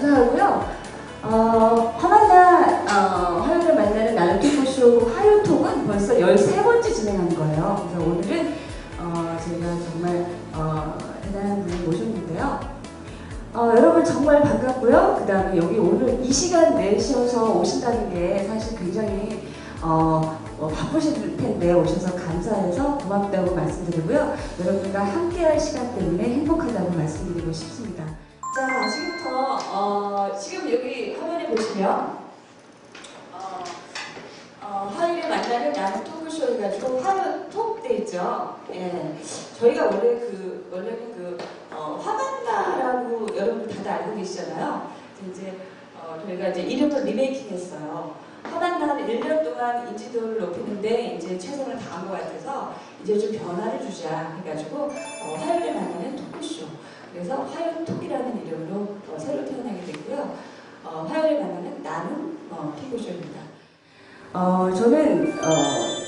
감사하고요. 화만나 화요일에 만나는 나는 토크쇼 화요톡은 벌써 13번째 진행하는 거예요. 그래서 오늘은 제가 정말 대단한 분을 모셨는데요. 여러분 정말 반갑고요. 그 다음에 여기 오늘 이 시간 내셔서 오신다는 게 사실 굉장히 바쁘실 텐데 오셔서 감사해서 고맙다고 말씀드리고요. 여러분과 함께할 시간 때문에 행복하다고 말씀드리고 싶습니다. 자, 지금부터 지금 여기 화면에 보시면 화요일에 만나는 나는 토크쇼 해가지고 화요톡 돼 있죠. 예, 저희가 원래는 화만나라고 여러분 다들 알고 계시잖아요. 이제 저희가 이제 이름을 리메이킹했어요. 화만나는 1년 동안 인지도를 높이는데 이제 최선을 다한 것 같아서 이제 좀 변화를 주자 해가지고 화요일에 만나는 토크쇼. 그래서 화요톡이라는 이름으로 새로 태어나게 됐고요. 화요일에 만나는 나는 피고쇼입니다. 저는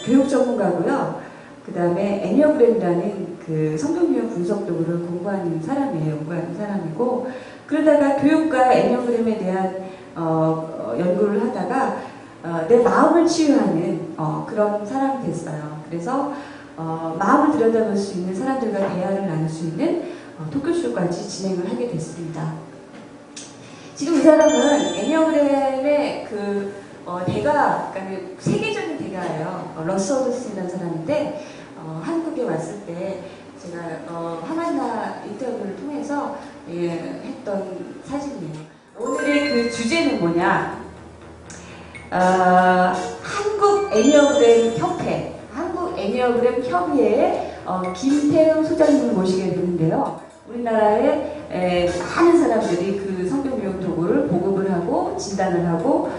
교육 전문가고요. 그 다음에 애니어그램이라는 그 성격 유형 분석 도구를 공부하는 사람이고, 그러다가 교육과 애니어그램에 대한 연구를 하다가 내 마음을 치유하는 그런 사람이 됐어요. 그래서 마음을 들여다볼 수 있는 사람들과 대화를 나눌 수 있는 토크쇼까지 진행을 하게 됐습니다. 지금 이 사람은 애니어그램의 대가, 그러니까 세계적인 대가예요. 러스어더슨이라는 사람인데 한국에 왔을 때 제가 화만나 인터뷰를 통해서 했던 사진이에요. 오늘의 그 주제는 뭐냐? 한국 애니어그램 협회, 한국 애니어그램 협의회의 김태우 소장님을 모시게 되는데요. 우리나라에 많은 사람들이 그 성격 유형 도구를 보급을 하고 진단을 하고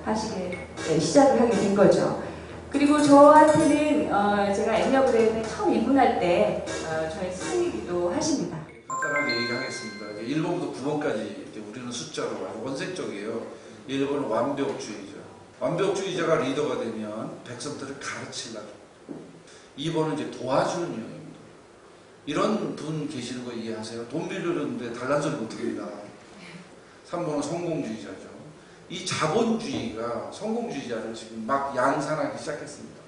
하시게 시작을 하게 된 거죠. 그리고 저한테는 제가 애니어그램에 처음 입문할 때 저의 스승이기도 하십니다. 간단하게 얘기하겠습니다. 1번부터 9번까지 우리는 숫자로 아주 원색적이에요. 1번은 완벽주의자. 완벽주의자가 리더가 되면 백성들을 가르치려고. 2번은 이제 도와주는 유형입니다. 이런 분 계시는 거 이해하세요? 돈 빌려줬는데 달란 소리 못합니다. 3번은 성공주의자죠. 이 자본주의가 성공주의자를 지금 막 양산하기 시작했습니다.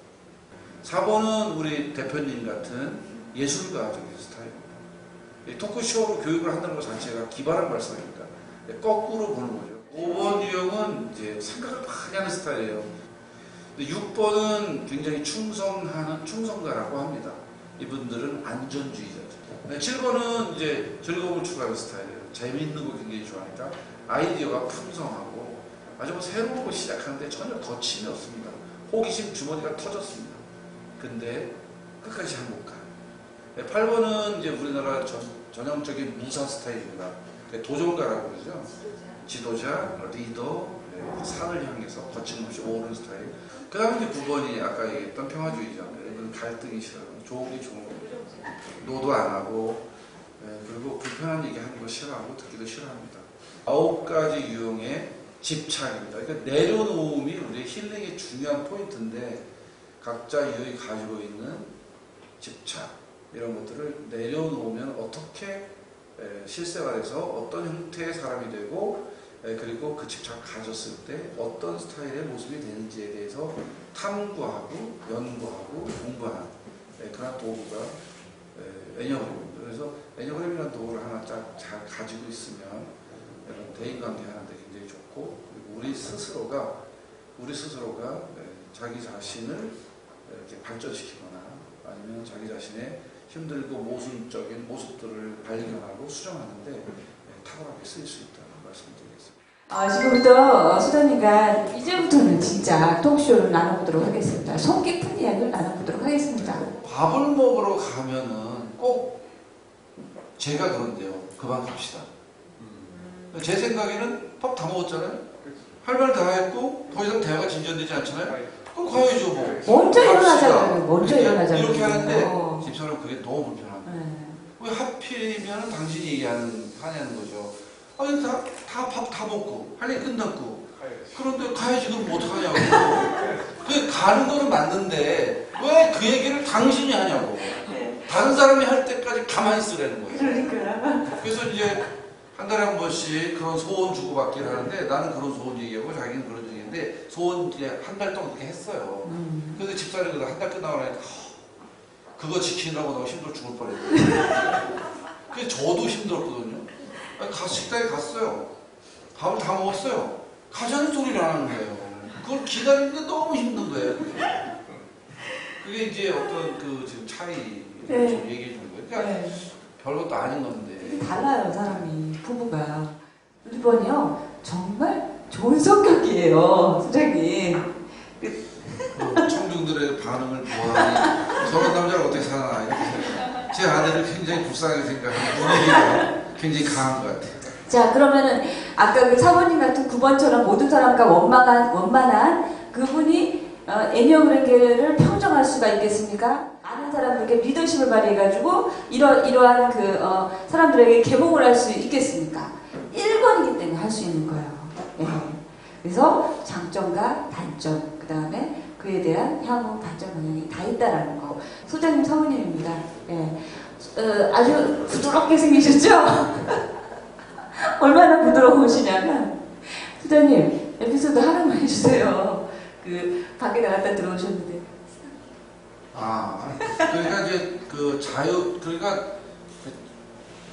4번은 우리 대표님 같은 예술가적인 스타일입니다. 토크쇼로 교육을 한다는 것 자체가 기발한 발상입니다. 거꾸로 보는 거죠. 5번 유형은 이제 생각을 많이 하는 스타일이에요. 6번은 굉장히 충성가라고 합니다. 이분들은 안전주의자죠. 7번은 이제 즐거움을 추구하는 스타일이에요. 재미있는 거 굉장히 좋아하니까 아이디어가 풍성하고 아주 새로운 거 시작하는데 전혀 거침이 없습니다. 호기심 주머니가 터졌습니다. 근데 끝까지 잘 못 가요. 8번은 이제 우리나라 전형적인 무사 스타일입니다. 도전가라고 그러죠. 지도자, 리더, 산을 향해서 거침없이 오르는 스타일. 그 다음에 이제 9번이 아까 얘기했던 평화주의자. 이건 갈등이 싫어요. 좋은 게 좋은 거예요. 노도 안 하고, 그리고 불편한 얘기 하는 거 싫어하고 듣기도 싫어합니다. 9가지 유형의 집착입니다. 그러니까 내려놓음이 우리의 힐링의 중요한 포인트인데 각자 유형이 가지고 있는 집착 이런 것들을 내려놓으면 어떻게 실생활에서 어떤 형태의 사람이 되고 그리고 그 집착을 가졌을 때 어떤 스타일의 모습이 되는지에 대해서 탐구하고 연구하고 공부하는 그런 도구가 애니어그램입니다. 그래서 애니어그램이라는 도구를 하나 잘 가지고 있으면 대인관계 하는데 굉장히 좋고 그리고 우리 스스로가 자기 자신을 이렇게 발전시키거나 아니면 자기 자신의 힘들고 모순적인 모습들을 발견하고 수정하는데 탁월하게 쓰일 수 있다는 말씀드리겠습니다. 지금부터 수장님과 이제부터는 진짜 토크쇼를 나눠보도록 하겠습니다. 속 깊은 이야기를 나눠보도록 하겠습니다. 밥을 먹으러 가면은 꼭 제가 그런데요. 그만 갑시다. 제 생각에는 밥 다 먹었잖아요. 할 말 다 했고 더 이상 대화가 진전되지 않잖아요. 그럼 가야죠 뭐. 먼저 일어나자고요. 먼저 일어나자고. 이렇게 하는데 집사람은 그게 너무 불편합니다. 왜 하필이면 당신이 하냐는 거죠. 아니 밥 다 먹고 할 일 끝났고 그런데 가야지 그럼 어떡하냐고. 그 가는 거는 맞는데 왜 그 얘기를 당신이 하냐고. 다른 사람이 할 때까지 가만히 있으라는 거예요. 그러니까. 그래서 이제 한 달에 한 번씩 그런 소원 주고받기를 하는데 나는 그런 소원 얘기하고 자기는 그런 얘기인데 소원 이제 한 달 동안 그렇게 했어요. 근데 집사람이 한 달 끝나고 나니까 그거 지키느라고 너무 힘들어 죽을 뻔했어요. 그게 저도 힘들었거든요. 식당에 갔어요. 밥을 다 먹었어요. 가자는 소리를 안 하는 거예요. 그걸 기다리는데 너무 힘든 거예요. 그게 이제 어떤 그 지금 차이를 네. 좀 얘기해 주는 거예요. 그러니까 네. 별것도 아닌 건데. 되게 달라요, 사람이, 부부가. 우리 번이요, 정말 좋은 성격이에요, 소장님. 그 청중들의 반응을 보아하니 저런 남자를 어떻게 사나 이렇게 제 아내를 굉장히 불쌍하게 생각하는 분위기가 굉장히 강한 것 같아요. 자, 그러면은 아까 그 사모님 같은 9번처럼 모든 사람과 원만한 그분이 애명을 평정할 수가 있겠습니까? 많은 사람들에게 리더십을 발휘해가지고 이러한 사람들에게 개몽을 할 수 있겠습니까? 1번이기 때문에 할 수 있는 거예요. 예. 그래서 장점과 단점, 그 다음에 그에 대한 향후 단점 방향이 다 있다라는 거. 소장님 사모님입니다. 예. 아주 부드럽게 생기셨죠? 얼마나 부드러우시냐면, 소장님, 에피소드 하나만 해주세요. 밖에 나갔다 들어오셨는데. 그러니까 이제 그러니까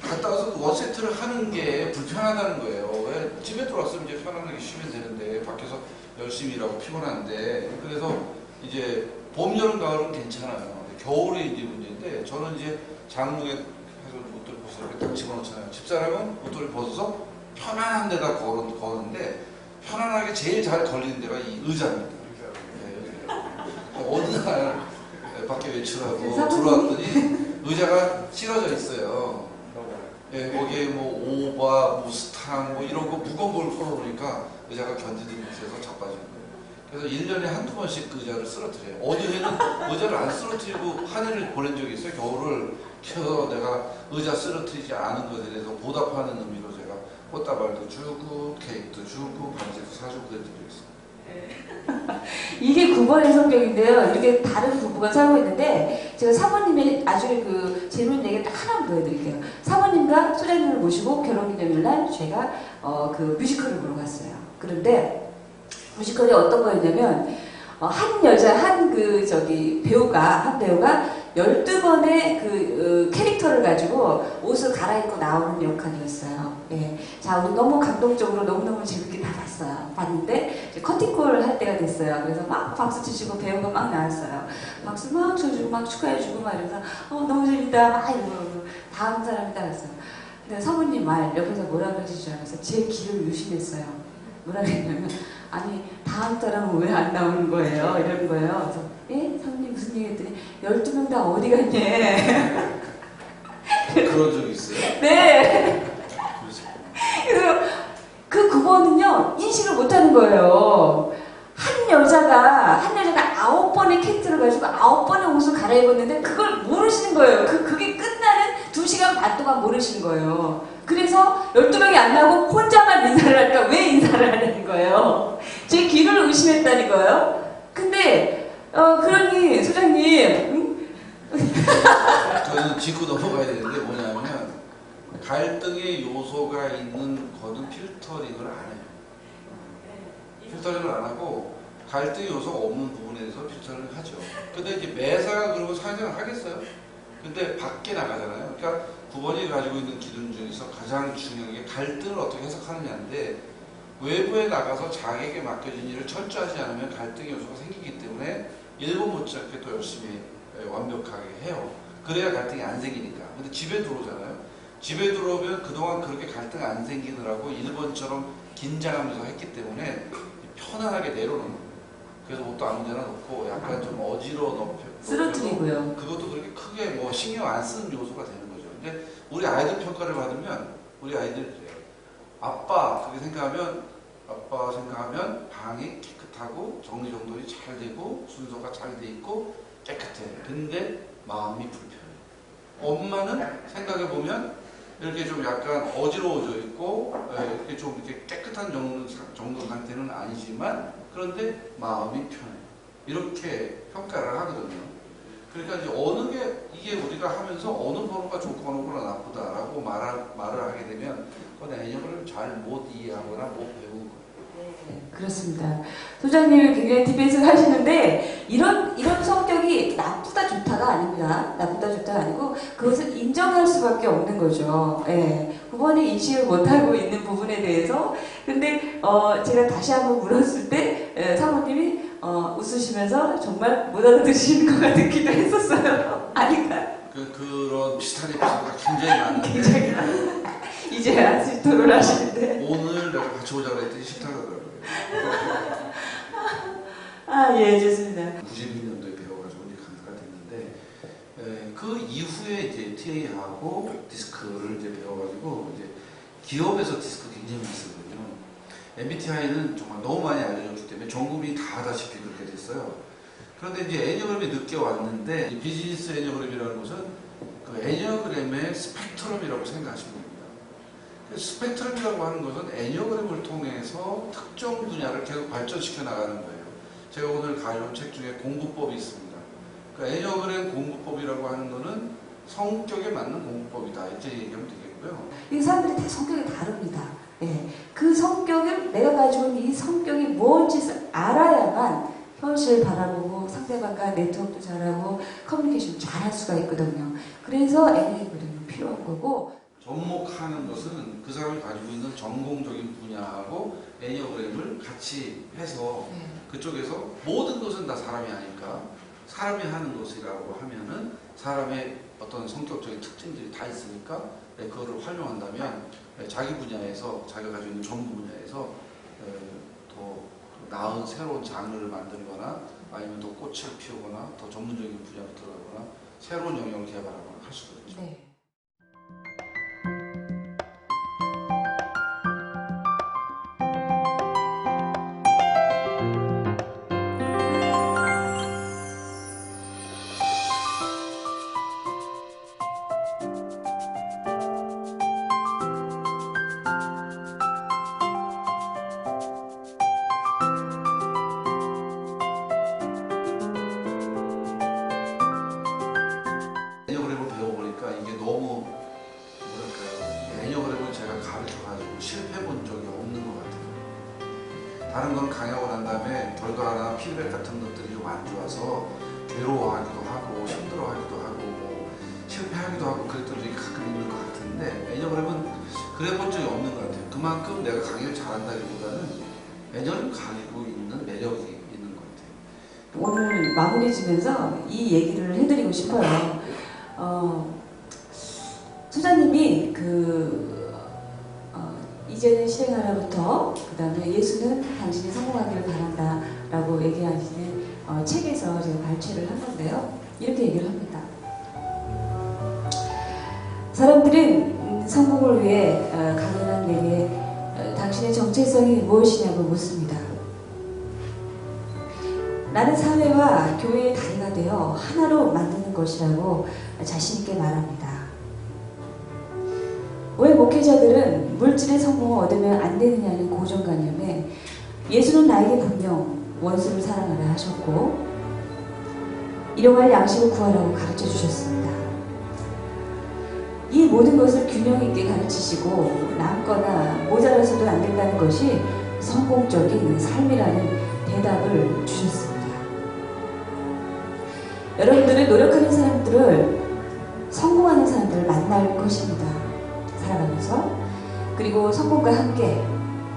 갔다 와서 원세트를 하는 게 불편하다는 거예요. 왜 집에 들어왔으면 이제 편안하게 쉬면 되는데 밖에서 열심히 일하고 피곤한데 그래서 이제 봄, 여름, 가을은 괜찮아요. 겨울이 이제 문제인데 저는 이제 장롱에 해서 옷들 벗어 이렇게 딱 집어넣잖아요. 집사람은 옷들을 벗어서 편안한 데다 거는데 편안하게 제일 잘 걸리는 데가 이 의자입니다. 네, 어느 날 밖에 외출하고 들어왔더니 의자가 찢어져 있어요. 예, 거기에 뭐 오바, 무스탕 뭐 이런 거 무거운 걸 풀어놓으니까 의자가 견디지 못해서 자빠지는 거예요. 그래서 1년에 한두 번씩 그 의자를 쓰러뜨려요. 어느 해는 의자를 안 쓰러뜨리고 한 해를 보낸 적이 있어요. 겨울을 켜서 내가 의자 쓰러뜨리지 않은 것에 대해서 보답하는 의미로 제가 꽃다발도 주고 케이크도 주고 반지도 사주고 그랬던 적이 있어요. 이게 9번의 성격인데요. 이렇게 다른 부부가 살고 있는데 제가 사모님의 아주 재밌는 얘기 딱 하나 보여드릴게요. 사모님과 소장님을 모시고 결혼기념일날 제가 뮤지컬을 보러 갔어요. 그런데 뮤지컬이 어떤 거였냐면 한 배우가 12번의 캐릭터를 가지고 옷을 갈아입고 나오는 역할이었어요. 예. 자, 우리 너무 감동적으로 너무너무 재밌게 다 봤어요. 봤는데, 이제 커팅콜을 할 때가 됐어요. 그래서 막 박수 치시고 배우가 막 나왔어요. 박수 막 쳐주고 막 축하해주고 막 이러면서, 너무 재밌다. 막 이러고, 다음 사람이 따랐어요. 근데 사모님 말 옆에서 뭐라 그러실 줄 알면서 제 귀를 유심했어요. 뭐라 그랬냐면, 아니, 다음 사람은 왜 안 나오는 거예요? 이러는 거예요. 그래서, 예? 사모님 무슨 얘기 했더니, 12명 다 어디 갔니? 그런 적이 있어요? 네. 그래서 그 9번은요, 인식을 못 하는 거예요. 한 여자가 9번의 캐릭터를 가지고 9번의 옷을 갈아입었는데 그걸 모르시는 거예요. 그게 끝나는 2시간 반 동안 모르시는 거예요. 그래서 12명이 안 나오고 혼자만 인사를 하니까 왜 인사를 하냐는 거예요. 제 귀를 의심했다는 거예요. 근데, 그러니, 소장님, 저는 짚고 넘어가야 되는데 뭐냐면 갈등의 요소가 있는 거는 필터링을 안 해요. 필터링을 안 하고 갈등의 요소가 없는 부분에 대해서 필터링을 하죠. 근데 이제 매사가 그러고 사회생활 하겠어요? 근데 밖에 나가잖아요. 그러니까 9번이 가지고 있는 기준 중에서 가장 중요한 게 갈등을 어떻게 해석하느냐인데 외부에 나가서 자기에게 맡겨진 일을 철저하지 않으면 갈등의 요소가 생기기 때문에 1분 못지않게 또 열심히 완벽하게 해요. 그래야 갈등이 안 생기니까. 근데 집에 들어오잖아요. 집에 들어오면 그동안 그렇게 갈등 안 생기느라고 1번처럼 긴장하면서 했기 때문에 편안하게 내려놓는 거예요. 그래서 옷도 아무 데나 놓고 약간 좀 어지러워 쓰러뜨리고요. 그것도 그렇게 크게 뭐 신경 안 쓰는 요소가 되는 거죠. 근데 우리 아이들 평가를 받으면 우리 아이들 아빠 그렇게 생각하면 방이 깨끗하고 정리정돈이 잘 되고 순서가 잘 돼 있고 깨끗해. 근데 마음이 불편해. 엄마는 생각해 보면 이렇게 좀 약간 어지러워져 있고 이렇게 좀 이렇게 깨끗한 정도 상태는 아니지만 그런데 마음이 편해. 이렇게 평가를 하거든요. 그러니까 이제 어느 게 이게 우리가 하면서 어느 번호가 좋고 어느 번호가 나쁘다라고 말을 하게 되면 그건 애정을 잘 못 이해하거나 못 배우는 거예요. 네, 그렇습니다. 소장님이 굉장히 디펜스를 하시는데 이런 성격이 나쁘다 좋다가 아닙니다. 나쁘다 좋다가 아니고 그것을 인정할 수밖에 없는 거죠. 예, 그분이 인식을 못하고 있는 부분에 대해서 근데 제가 다시 한번 물었을 때 사모님이 웃으시면서 정말 못 알아들으시는 것 같기도 했었어요. 아닌가요? 그런 비슷한 에피소드가 굉장히 많은데 굉장히 이제 아직 토론하시는데 오늘 내가 같이 오자고 했더니 싫다고 하더라고요. 예, 좋습니다. 92년도에 배워가지고 이제 강사가 됐는데 그 이후에 이제 TA하고 디스크를 이제 배워가지고 이제 기업에서 디스크 굉장히 많이 쓰거든요. MBTI는 정말 너무 많이 알려졌기 때문에 전 국민이 다 아다시피 그렇게 됐어요. 그런데 이제 애니어그램이 늦게 왔는데 이 비즈니스 애니어그램이라는 것은 그 애니어그램의 스펙트럼이라고 생각하시면 됩니다. 스펙트럼이라고 하는 것은 애니어그램을 통해서 특정 분야를 계속 발전시켜 나가는 거예요. 제가 오늘 가져온 책 중에 공부법이 있습니다. 그러니까 애니어그램 공부법이라고 하는 것은 성격에 맞는 공부법이다. 이렇게 얘기하면 되겠고요. 이 사람들이 다 성격이 다릅니다. 예, 그 성격을 내가 가지고 있는 이 성격이 뭔지 알아야만 현실을 바라보고 상대방과 네트워크도 잘하고 커뮤니케이션 잘할 수가 있거든요. 그래서 애니어그램이 필요한 거고 접목하는 것은 그 사람이 가지고 있는 전공적인 분야하고 애니어그램을 같이 해서 그쪽에서 모든 것은 다 사람이 하니까 사람이 하는 것이라고 하면은 사람의 어떤 성격적인 특징들이 다 있으니까 그거를 활용한다면 자기 분야에서 자기가 가지고 있는 전문 분야에서 더 나은 새로운 장르를 만들거나 아니면 더 꽃을 피우거나 더 전문적인 분야로 들어가거나 새로운 영역을 개발하거나 할 수가 있죠. 네. 애니어그램을 배워보니까 이게 너무 뭐랄까요, 애니어그램을 제가 가르쳐가지고 실패해본 적이 없는 것 같아요. 다른 건 강의하고 난 다음에 결과나 피드백 같은 것들이 좀 안 좋아서 괴로워하기도 하고 힘들어하기도 하고 뭐 실패하기도 하고 그랬던 적이 가끔 있는 것 같은데 애니어그램은 그래본 적이 없는 것 같아요. 그만큼 내가 강의를 잘한다기보다는 애니어그램 가지고 있는 매력이 있는 것 같아요. 오늘 마무리 지면서 이 얘기를 해드리고 싶어요. 소장님이 이제는 실행하라부터 그 다음에 예수는 당신이 성공하기를 바란다 라고 얘기하시는 책에서 제가 발췌를 한 건데요. 이렇게 얘기를 합니다. 사람들은 성공을 위해 가난한 내게 당신의 정체성이 무엇이냐고 묻습니다. 나는 사회와 교회의 다리가 되어 하나로 만드는 것이라고 자신있게 말합니다. 왜 목회자들은 물질의 성공을 얻으면 안 되느냐는 고정관념에 예수는 나에게 분명 원수를 사랑하라 하셨고 일용할 양식을 구하라고 가르쳐 주셨습니다. 이 모든 것을 균형 있게 가르치시고 남거나 모자라서도 안 된다는 것이 성공적인 삶이라는 대답을 주셨습니다. 여러분들은 노력하는 사람들을 성공하는 사람들을 만날 것입니다. 살아가면서 그리고 성공과 함께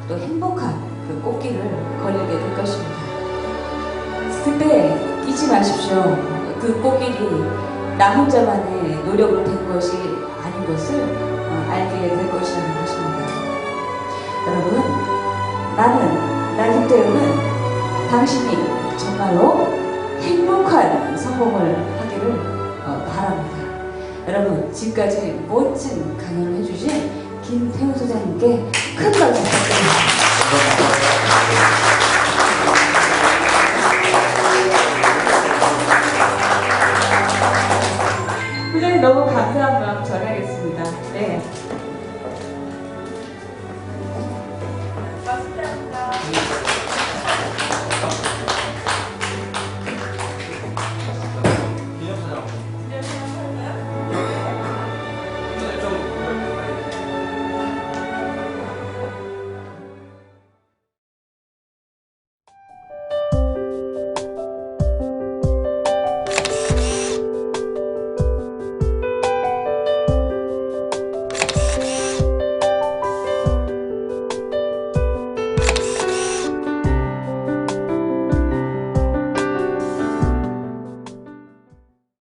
또 행복한 그 꽃길을 걸리게 될 것입니다. 근데 잊지 마십시오. 그 꽃길이 나 혼자만의 노력으로 된 것이 아닌 것을 알게 될 것이라는 것입니다. 여러분, 나 김태우는 당신이 정말로 행복한 성공을 하기를 바랍니다. 여러분, 지금까지 멋진 강연을 해주신 김태우 소장님께 큰 박수 부탁드립니다.